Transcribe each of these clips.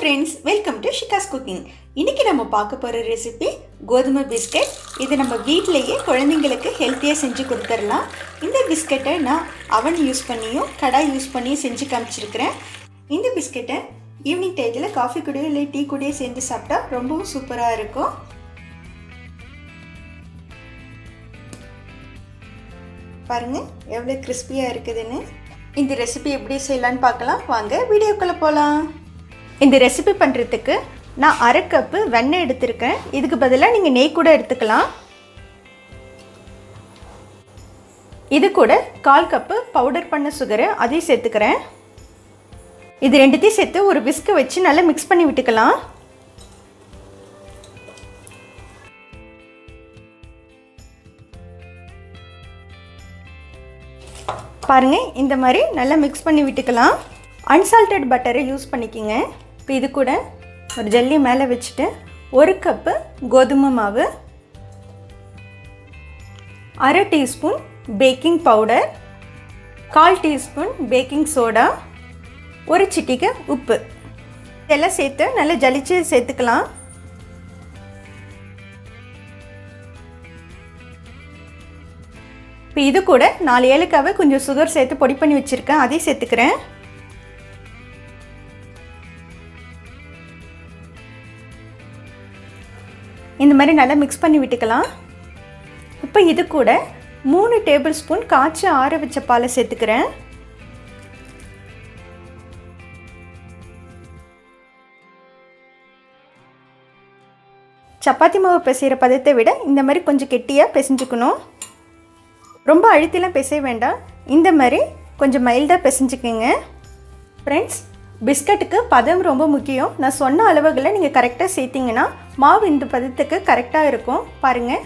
Friends, welcome to Shikha's cooking. இன்றைக்கி நம்ம பார்க்க போகிற ரெசிபி கோதுமை பிஸ்கட். இது நம்ம வீட்டிலையே குழந்தைங்களுக்கு ஹெல்த்தியாக செஞ்சு கொடுத்துடலாம். இந்த பிஸ்கட்டை நான் அவன் யூஸ் பண்ணியும் கடாய் யூஸ் பண்ணியும் செஞ்சு காமிச்சிருக்கிறேன். இந்த பிஸ்கட்டை ஈவினிங் டைத்தில் காஃபி கூடயோ இல்லை டீ கூடயோ சேர்ந்து சாப்பிட்டா ரொம்பவும் சூப்பராக இருக்கும். பாருங்கள் எவ்வளோ கிறிஸ்பியாக இருக்குதுன்னு. இந்த ரெசிபி எப்படி செய்யலான்னு பார்க்கலாம். வாங்க வீடியோக்குள்ளே போகலாம். இந்த ரெசிபி பண்ணுறதுக்கு நான் 1/2 கப்பு வெண்ணெய் எடுத்திருக்கேன். இதுக்கு பதிலாக நீங்கள் நெய் கூட எடுத்துக்கலாம். இது கூட 1/4 கப்பு பவுடர் பண்ண சுகரு அதையும் சேர்த்துக்கிறேன். இது ரெண்டுத்தையும் சேர்த்து ஒரு விஸ்க் வச்சு நல்லா மிக்ஸ் பண்ணி விட்டுக்கலாம். பாருங்கள், இந்த மாதிரி நல்லா மிக்ஸ் பண்ணி விட்டுக்கலாம். அன்சால்டட் பட்டரை யூஸ் பண்ணிக்கிங்க. இப்போ இது கூட ஒரு ஜல்லி மேலே வச்சுட்டு 1 கப்பு கோதுமை மாவு, 1/2 teaspoon baking powder, 1/4 teaspoon baking soda, ஒரு சிட்டிகை உப்பு இதெல்லாம் சேர்த்து நல்லா ஜலிச்சு சேர்த்துக்கலாம். இப்போ இது கூட 4 ஏலக்காவை கொஞ்சம் சுகர் சேர்த்து பொடி பண்ணி வச்சுருக்கேன், அதையும் சேர்த்துக்கிறேன். இந்த மாதிரி நல்லா மிக்ஸ் பண்ணி விட்டுக்கலாம். இப்போ இது கூட 3 டேபிள் ஸ்பூன் காய்ச்சி ஆற வச்ச பாலை சேர்த்துக்கிறேன். சப்பாத்தி மாவு பிசைகிற பதத்தை விட இந்த மாதிரி கொஞ்சம் கெட்டியாக பிசைஞ்சுக்கணும். ரொம்ப அழுத்திலாம் பிசைய வேண்டாம், இந்த மாதிரி கொஞ்சம் மைல்டாக பிசைஞ்சுக்கோங்க. ஃப்ரெண்ட்ஸ், பிஸ்கட்டுக்கு பதம் ரொம்ப முக்கியம். நான் சொன்ன அளவுகளை நீங்கள் கரெக்டாக சேர்த்திங்கன்னா மாவு இந்த பதத்துக்கு கரெக்டாக இருக்கும். பாருங்கள்,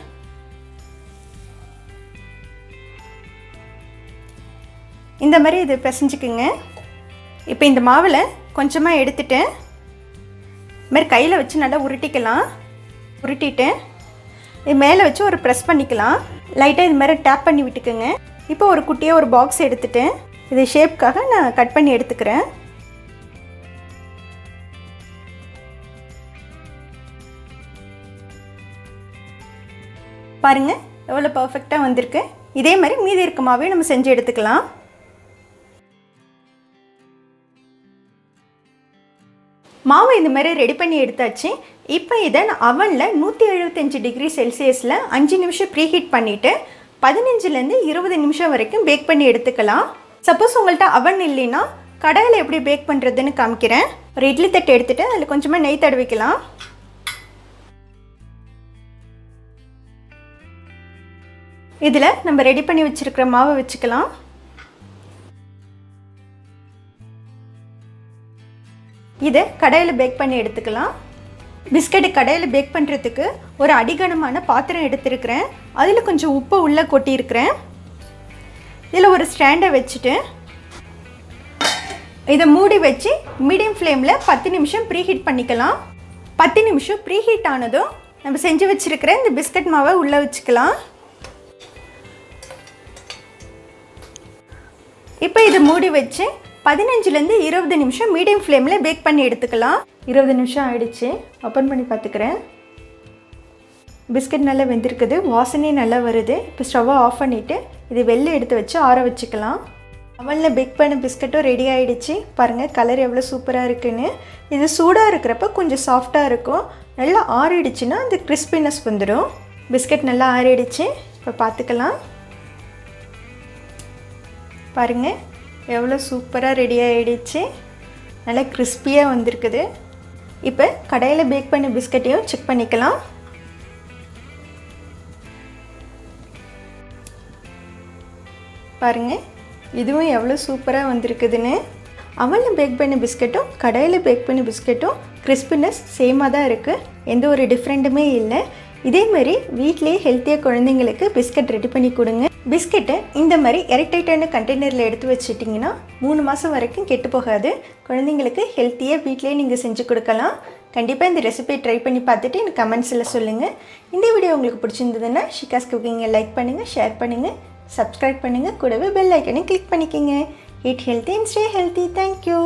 இந்த மாதிரி இது பிசைஞ்சுக்குங்க. இப்போ இந்த மாவில் கொஞ்சமாக எடுத்துட்டு இது மாதிரி கையில் வச்சு நல்லா உருட்டிக்கலாம். உருட்டிட்டு இது மேலே வச்சு ஒரு ப்ரெஸ் பண்ணிக்கலாம். லைட்டாக இது மாதிரி டேப் பண்ணி விட்டுக்குங்க. இப்போ ஒரு குட்டியாக ஒரு பாக்ஸ் எடுத்துகிட்டு இது ஷேப்காக நான் கட் பண்ணி எடுத்துக்கிறேன். பாருங்கள் எவ்வளோ பர்ஃபெக்டாக வந்திருக்கு. இதே மாதிரி மீதி இருக்க மாவே நம்ம செஞ்சு எடுத்துக்கலாம். மாவு இந்த மாதிரி ரெடி பண்ணி எடுத்தாச்சு. இப்போ இதை நான் அவனில் 175 டிகிரி செல்சியஸில் 5 நிமிஷம் ப்ரீஹீட் பண்ணிவிட்டு 15லேருந்து 20 நிமிஷம் வரைக்கும் பேக் பண்ணி எடுத்துக்கலாம். சப்போஸ் உங்கள்கிட்ட அவன் இல்லைன்னா கடாயில் எப்படி பேக் பண்ணுறதுன்னு காமிக்கிறேன். ஒரு இட்லி தட்டு எடுத்துகிட்டு அதில் கொஞ்சமாக நெய் தடவிக்கலாம். இதில் நம்ம ரெடி பண்ணி வச்சுருக்கிற மாவை வச்சுக்கலாம். இதை கடாயில் பேக் பண்ணி எடுத்துக்கலாம். பிஸ்கட்டு கடாயில் பேக் பண்ணுறதுக்கு ஒரு அடிகனமான பாத்திரம் எடுத்துருக்கிறேன். அதில் கொஞ்சம் உப்பு உள்ளே கொட்டியிருக்கிறேன். இதில் ஒரு ஸ்டாண்டை வச்சுட்டு இதை மூடி வச்சு மீடியம் ஃப்ளேமில் 10 நிமிஷம் ப்ரீஹீட் பண்ணிக்கலாம். 10 நிமிஷம் ப்ரீஹீட் ஆனதும் நம்ம செஞ்சு வச்சுருக்கிற இந்த பிஸ்கட் மாவை உள்ளே வச்சுக்கலாம். இப்போ இதை மூடி வச்சு 15லேருந்து 20 நிமிஷம் மீடியம் ஃப்ளேமில் பேக் பண்ணி எடுத்துக்கலாம். 20 நிமிஷம் ஆகிடுச்சு. ஓப்பன் பண்ணி பார்த்துக்கிறேன். பிஸ்கட் நல்லா வெந்திருக்குது, வாசனையும் நல்லா வருது. இப்போ ஸ்டவ்வை ஆஃப் பண்ணிவிட்டு இது வெளில எடுத்து வச்சு ஆற வச்சுக்கலாம். அவனில் பேக் பண்ண பிஸ்கட்டும் ரெடி ஆகிடுச்சு. பாருங்கள் கலர் எவ்வளோ சூப்பராக இருக்குன்னு. இது சூடாக இருக்கிறப்ப கொஞ்சம் சாஃப்டாக இருக்கும். நல்லா ஆறிடுச்சுன்னா அந்த கிறிஸ்பினஸ் வந்துடும். பிஸ்கட் நல்லா ஆறிடுச்சு. இப்போ பார்த்துக்கலாம். பாருங்கள் எவ்வளோ சூப்பராக ரெடி ஆகிடுச்சு. நல்லா கிறிஸ்பியாக வந்திருக்குது. இப்போ கடாயில் பேக் பண்ண பிஸ்கட்டையும் செக் பண்ணிக்கலாம். பாருங்கள் இதுவும் எவ்வளோ சூப்பராக வந்திருக்குதுன்னு. அவனில் பேக் பண்ண பிஸ்கட்டும் கடாயில் பேக் பண்ண பிஸ்கட்டும் கிறிஸ்பினஸ் சேமாக தான் இருக்குது. எந்த ஒரு டிஃப்ரெண்ட்டுமே இல்லை. இதே மாதிரி வீட்டிலேயே ஹெல்த்தியாக குழந்தைங்களுக்கு பிஸ்கட் ரெடி பண்ணி கொடுங்க. பிஸ்கெட்டை இந்த மாதிரி ஏர்டைட்டான கண்டெய்னரில் எடுத்து வச்சுட்டிங்கன்னா 3 மாதம் வரைக்கும் கெட்டு போகாது. குழந்தைங்களுக்கு ஹெல்த்தியாக வீட்டிலேயே நீங்கள் செஞ்சு கொடுக்கலாம். கண்டிப்பாக இந்த ரெசிபியை ட்ரை பண்ணி பார்த்துட்டு எனக்கு கமெண்ட்ஸில் சொல்லுங்கள். இந்த வீடியோ உங்களுக்கு பிடிச்சிருந்ததுன்னா ஷிகாஸ் குக்கிங்கை லைக் பண்ணுங்கள், ஷேர் பண்ணுங்கள், சப்ஸ்கிரைப் பண்ணுங்கள், கூடவே பெல் ஐக்கனை கிளிக் பண்ணிக்கோங்க. Eat healthy and stay healthy. Thank you.